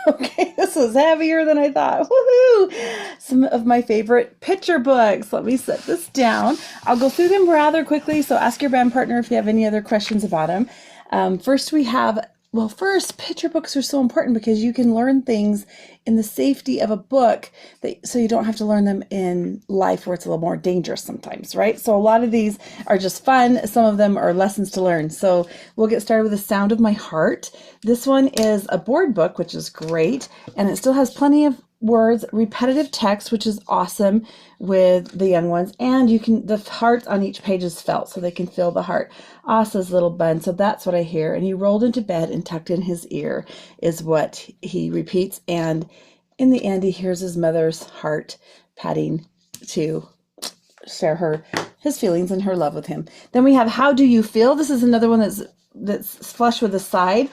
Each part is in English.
Okay, this was heavier than I thought. Woohoo! Some of my favorite picture books. Let me set this down. I'll go through them rather quickly, so ask your band partner if you have any other questions about them. First, we have, well, first, picture books are so important because you can learn things in the safety of a book so you don't have to learn them in life where it's a little more dangerous sometimes, right? So a lot of these are just fun. Some of them are lessons to learn. So we'll get started with The Sound of My Heart. This one is a board book, which is great, and it still has plenty of words, repetitive text, which is awesome with the young ones, and the heart on each page is felt so they can feel the heart. Asa's little bun, so that's what I hear. And he rolled into bed and tucked in his ear is what he repeats, and in the end he hears his mother's heart patting to share his feelings and her love with him. Then we have How Do You Feel? This is another one that's flush with a side.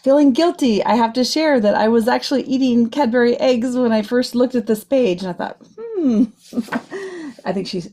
Feeling guilty. I have to share that I was actually eating Cadbury eggs when I first looked at this page, and I thought, I think she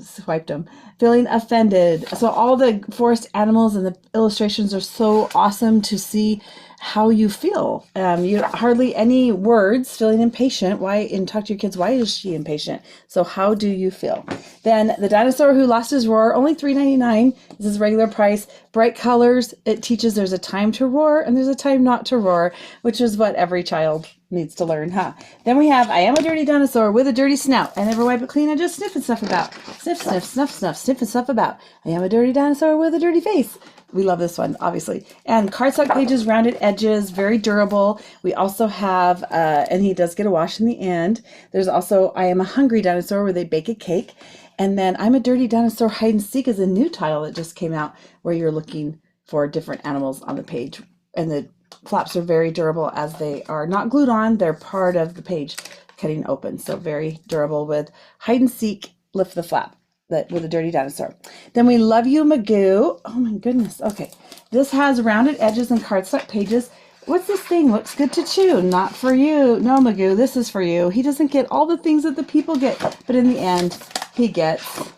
swiped them. Feeling offended. So all the forest animals and the illustrations are so awesome to see how you feel. You hardly any words. Feeling impatient. Talk to your kids. Why is she impatient? So how do you feel? Then The Dinosaur Who Lost His Roar. Only $3.99. This is regular price. Bright colors. It teaches there's a time to roar and there's a time not to roar, which is what every child needs to learn, huh? Then we have I Am a Dirty Dinosaur with a Dirty Snout. I never wipe it clean. I just sniff and stuff about. Sniff, sniff, snuff, snuff, sniff and stuff about. I am a dirty dinosaur with a dirty face. We love this one, obviously. And cardstock pages, rounded edges, very durable. We also have, and he does get a wash in the end. There's also I Am a Hungry Dinosaur where they bake a cake. And then I'm a Dirty Dinosaur Hide and Seek is a new title that just came out where you're looking for different animals on the page. And the flaps are very durable as they are not glued on. They're part of the page cutting open. So very durable with Hide and Seek, lift the flap. With a dirty dinosaur. Then we Love You Magoo. Oh my goodness. Okay. This has rounded edges and cardstock pages. What's this thing? Looks good to chew. Not for you. No, Magoo, this is for you. He doesn't get all the things that the people get, but in the end, he gets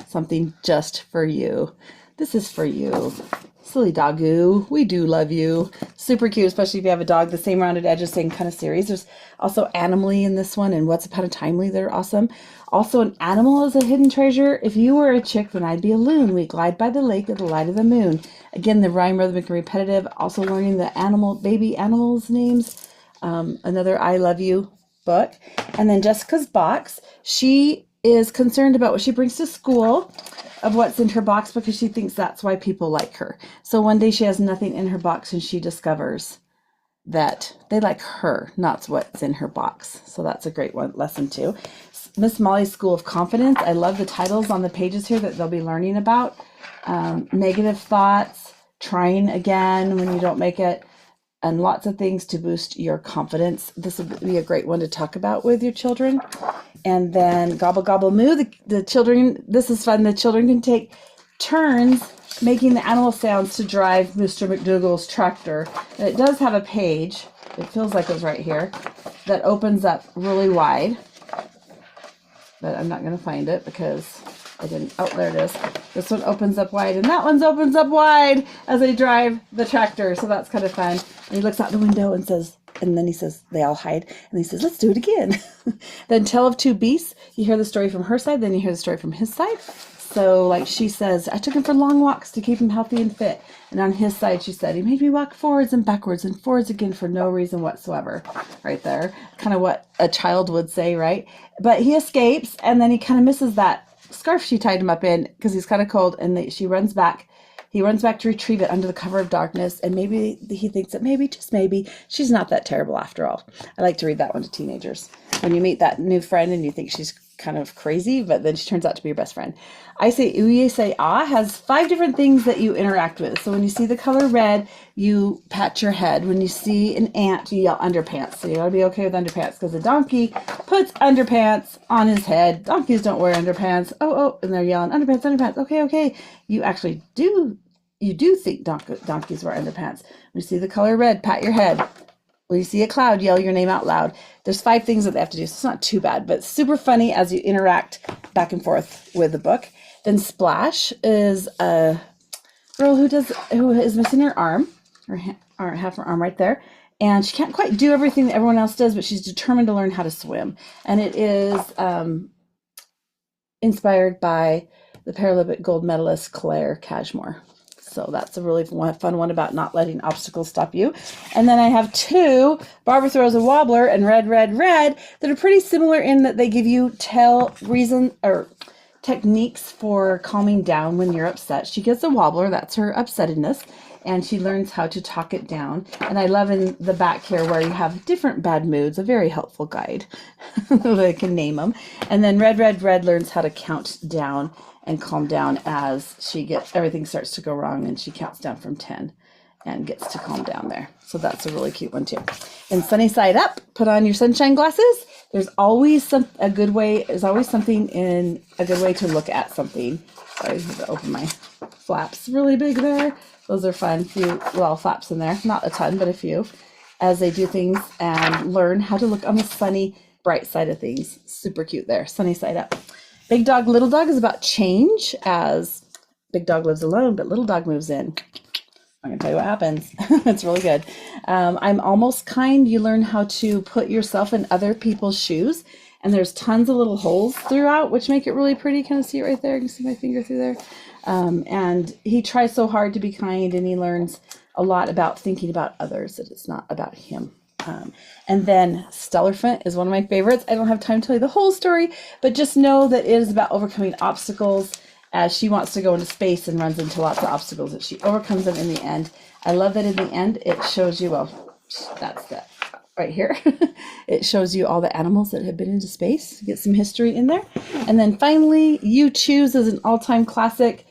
something just for you. This is for you. Silly doggo. We do love you. Super cute, especially if you have a dog. The same rounded edges, same kind of series. There's also Animally in this one and What's Upon a Timely. They're awesome. Also, an animal is a hidden treasure. If you were a chick, then I'd be a loon. We glide by the lake at the light of the moon. Again, the rhyme, rhythmic, and repetitive. Also learning the baby animals' names. Another I Love You book. And then Jessica's box. She is concerned about what she brings to school of what's in her box because she thinks that's why people like her. So one day she has nothing in her box and she discovers that they like her, not what's in her box. So that's a great one lesson too. Miss Molly's School of Confidence. I love the titles on the pages here that they'll be learning about. Negative thoughts, trying again when you don't make it, and lots of things to boost your confidence. This would be a great one to talk about with your children. And then Gobble Gobble Moo. The children, this is fun. The children can take turns making the animal sounds to drive Mr. McDougal's tractor. And it does have a page, it feels like it was right here, that opens up really wide. But I'm not going to find it because I didn't. Oh, there it is. This one opens up wide, and that one opens up wide as they drive the tractor. So that's kind of fun. And he looks out the window and says, and then he says, they all hide. And he says, let's do it again. Then Tale of Two Beasts. You hear the story from her side, then you hear the story from his side. So like she says, I took him for long walks to keep him healthy and fit. And on his side, she said, he made me walk forwards and backwards and forwards again for no reason whatsoever. Right there. Kind of what a child would say, right? But he escapes, and then he kind of misses that scarf she tied him up in because he's kind of cold, and she runs back. He runs back to retrieve it under the cover of darkness, and maybe he thinks that maybe, just maybe, she's not that terrible after all. I like to read that one to teenagers. When you meet that new friend and you think she's kind of crazy, but then she turns out to be your best friend. I Say Ooh, You Say Ah has 5 different things that you interact with. So when you see the color red, you pat your head. When you see an ant, you yell underpants. So you gotta be okay with underpants because the donkey puts underpants on his head. Donkeys don't wear underpants. Oh, and they're yelling underpants, underpants. Okay. You actually do. You do think donkeys wear underpants. When you see the color red, pat your head. When you see a cloud, yell your name out loud. There's 5 things that they have to do, so it's not too bad, but super funny as you interact back and forth with the book. Then Splash is a girl who is missing her arm, or half her arm right there, And she can't quite do everything that everyone else does, but she's determined to learn how to swim. And it is inspired by the Paralympic gold medalist Claire Cashmore. So that's a really fun one about not letting obstacles stop you. And then I have two, Barbara Throws a Wobbler and Red, Red, Red, that are pretty similar in that they give you techniques for calming down when you're upset. She gets a wobbler, that's her upsettedness, and she learns how to talk it down. And I love in the back here where you have different bad moods, a very helpful guide. I can name them. And then Red, Red, Red learns how to count down and calm down as everything starts to go wrong, and she counts down from 10 and gets to calm down there. So that's a really cute one too. And Sunny Side Up, put on your sunshine glasses. There's always a good way to look at something. Sorry, I have to open my flaps really big there. Those are fun. A few little flaps in there, not a ton, but a few, as they do things and learn how to look on the sunny, bright side of things. Super cute there. Sunny Side Up. Big Dog, Little Dog is about change, as Big Dog lives alone, but Little Dog moves in. I'm going to tell you what happens. It's really good. I'm Almost Kind. You learn how to put yourself in other people's shoes. And there's tons of little holes throughout, which make it really pretty. Kind of see it right there. You can see my finger through there. And he tries so hard to be kind, and he learns a lot about thinking about others, that it's not about him. And then Stellarphant is one of my favorites. I don't have time to tell you the whole story, but just know that it is about overcoming obstacles, as she wants to go into space and runs into lots of obstacles, that she overcomes them in the end. I love that in the end it shows you, well, that's that right here. It shows you all the animals that have been into space. Get some history in there. And then finally, You Choose is an all-time classic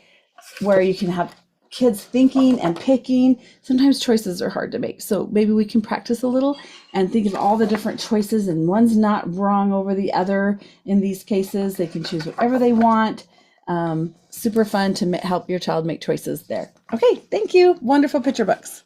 where you can have kids thinking and picking. Sometimes choices are hard to make, so maybe we can practice a little and think of all the different choices, and one's not wrong over the other. In these cases, they can choose whatever they want. Super fun to help your child make choices there. Okay, thank you. Wonderful picture books.